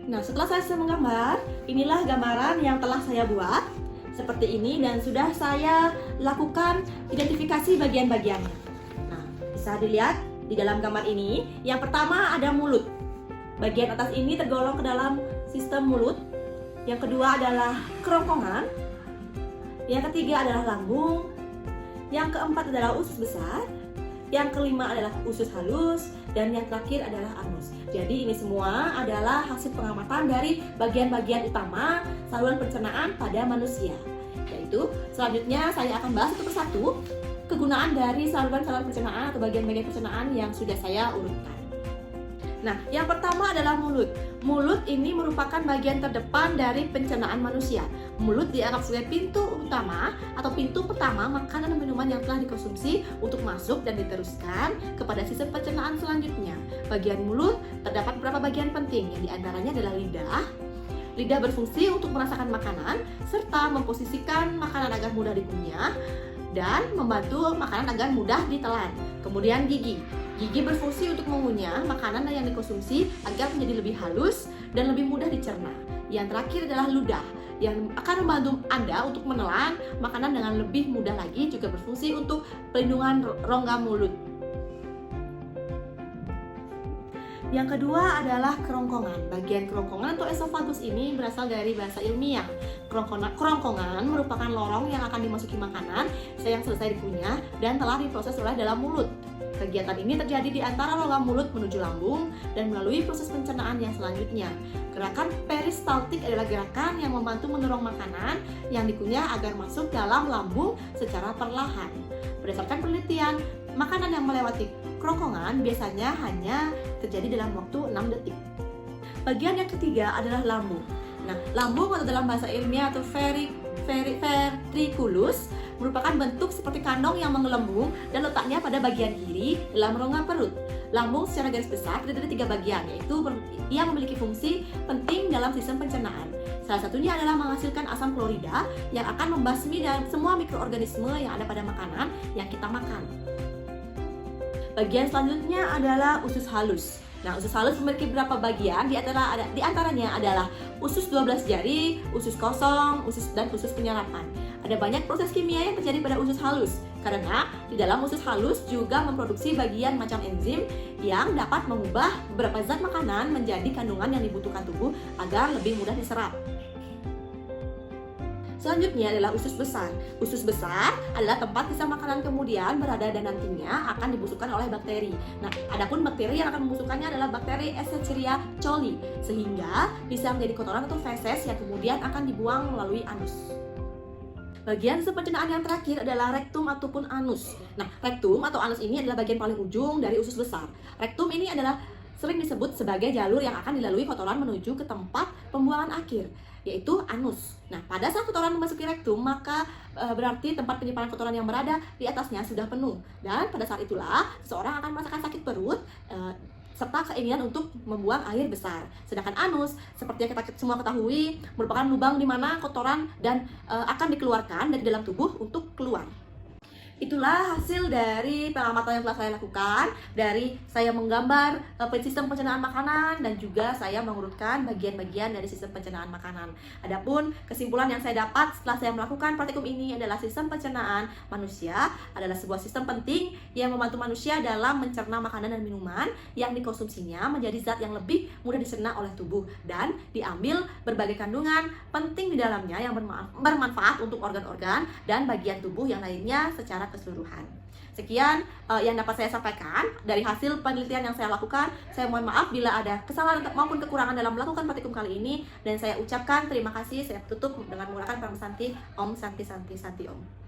Nah, setelah saya selesai menggambar, inilah gambaran yang telah saya buat seperti ini dan sudah saya lakukan identifikasi bagian-bagiannya. Nah, bisa dilihat di dalam gambar ini, yang pertama ada mulut. Bagian atas ini tergolong ke dalam sistem mulut. Yang kedua adalah kerongkongan. Yang ketiga adalah lambung. Yang keempat adalah usus besar. Yang kelima adalah usus halus. Dan yang terakhir adalah anus. Jadi ini semua adalah hasil pengamatan dari bagian-bagian utama saluran pencernaan pada manusia. Yaitu selanjutnya saya akan bahas satu persatu kegunaan dari saluran-saluran pencernaan atau bagian-bagian pencernaan yang sudah saya urutkan. Nah, yang pertama adalah mulut. Mulut ini merupakan bagian terdepan dari pencernaan manusia. Mulut dianggap sebagai pintu utama atau pintu pertama makanan dan minuman yang telah dikonsumsi untuk masuk dan diteruskan kepada sistem pencernaan selanjutnya. Bagian mulut terdapat beberapa bagian penting, yang diantaranya adalah lidah. Lidah berfungsi untuk merasakan makanan serta memposisikan makanan agar mudah dikunyah dan membantu makanan agar mudah ditelan. Kemudian gigi. Gigi berfungsi untuk mengunyah makanan yang dikonsumsi agar menjadi lebih halus dan lebih mudah dicerna. Yang terakhir adalah ludah, yang akan membantu Anda untuk menelan makanan dengan lebih mudah lagi, juga berfungsi untuk pelindungan rongga mulut. Yang kedua adalah kerongkongan. Bagian kerongkongan atau esofagus ini berasal dari bahasa ilmiah. Kerongkongan merupakan lorong yang akan dimasuki makanan yang selesai dikunyah dan telah diproses oleh dalam mulut. Kegiatan ini terjadi di antara rongga mulut menuju lambung dan melalui proses pencernaan yang selanjutnya. Gerakan peristaltik adalah gerakan yang membantu mendorong makanan yang dikunyah agar masuk dalam lambung secara perlahan. Berdasarkan penelitian, makanan yang melewati kerongkongan biasanya hanya terjadi dalam waktu 6 detik. Bagian yang ketiga adalah lambung. Nah, lambung atau dalam bahasa ilmiah atau ventriculus merupakan bentuk seperti kantong yang menggelembung dan letaknya pada bagian kiri dalam rongga perut. Lambung secara garis besar terdiri dari 3 bagian, yaitu ia memiliki fungsi penting dalam sistem pencernaan. Salah satunya adalah menghasilkan asam klorida yang akan membasmi dan semua mikroorganisme yang ada pada makanan yang kita makan. Bagian selanjutnya adalah usus halus. Nah, usus halus memiliki beberapa bagian, di antaranya adalah usus 12 jari, usus kosong, dan usus penyerapan. Ada banyak proses kimia yang terjadi pada usus halus, karena di dalam usus halus juga memproduksi bagian macam enzim yang dapat mengubah beberapa zat makanan menjadi kandungan yang dibutuhkan tubuh agar lebih mudah diserap. Selanjutnya adalah usus besar. Usus besar adalah tempat sisa makanan kemudian berada dan nantinya akan dibusukkan oleh bakteri. Nah, adapun bakteri yang akan membusukkannya adalah bakteri Escherichia coli, sehingga bisa menjadi kotoran atau feses yang kemudian akan dibuang melalui anus. Bagian sistem pencernaan yang terakhir adalah rektum ataupun anus. Nah, rektum atau anus ini adalah bagian paling ujung dari usus besar. Rektum ini adalah sering disebut sebagai jalur yang akan dilalui kotoran menuju ke tempat pembuangan akhir, yaitu anus. Nah, pada saat kotoran memasuki rektum, maka berarti tempat penyimpanan kotoran yang berada di atasnya sudah penuh. Dan pada saat itulah, seseorang akan merasakan sakit perut serta keinginan untuk membuang air besar. Sedangkan anus, seperti yang kita semua ketahui, merupakan lubang di mana kotoran dan akan dikeluarkan dari dalam tubuh untuk keluar. Itulah hasil dari pengamatan yang telah saya lakukan, dari saya menggambar sistem pencernaan makanan dan juga saya mengurutkan bagian-bagian dari sistem pencernaan makanan. Adapun kesimpulan yang saya dapat setelah saya melakukan praktikum ini adalah sistem pencernaan manusia adalah sebuah sistem penting yang membantu manusia dalam mencerna makanan dan minuman yang dikonsumsinya menjadi zat yang lebih mudah dicerna oleh tubuh dan diambil berbagai kandungan penting di dalamnya yang bermanfaat untuk organ-organ dan bagian tubuh yang lainnya secara keseluruhan. Sekian yang dapat saya sampaikan dari hasil penelitian yang saya lakukan. Saya mohon maaf bila ada kesalahan maupun kekurangan dalam melakukan praktikum kali ini, dan saya ucapkan terima kasih. Saya tutup dengan menggunakan Pram Santi, Om Santi Santi Santi Om.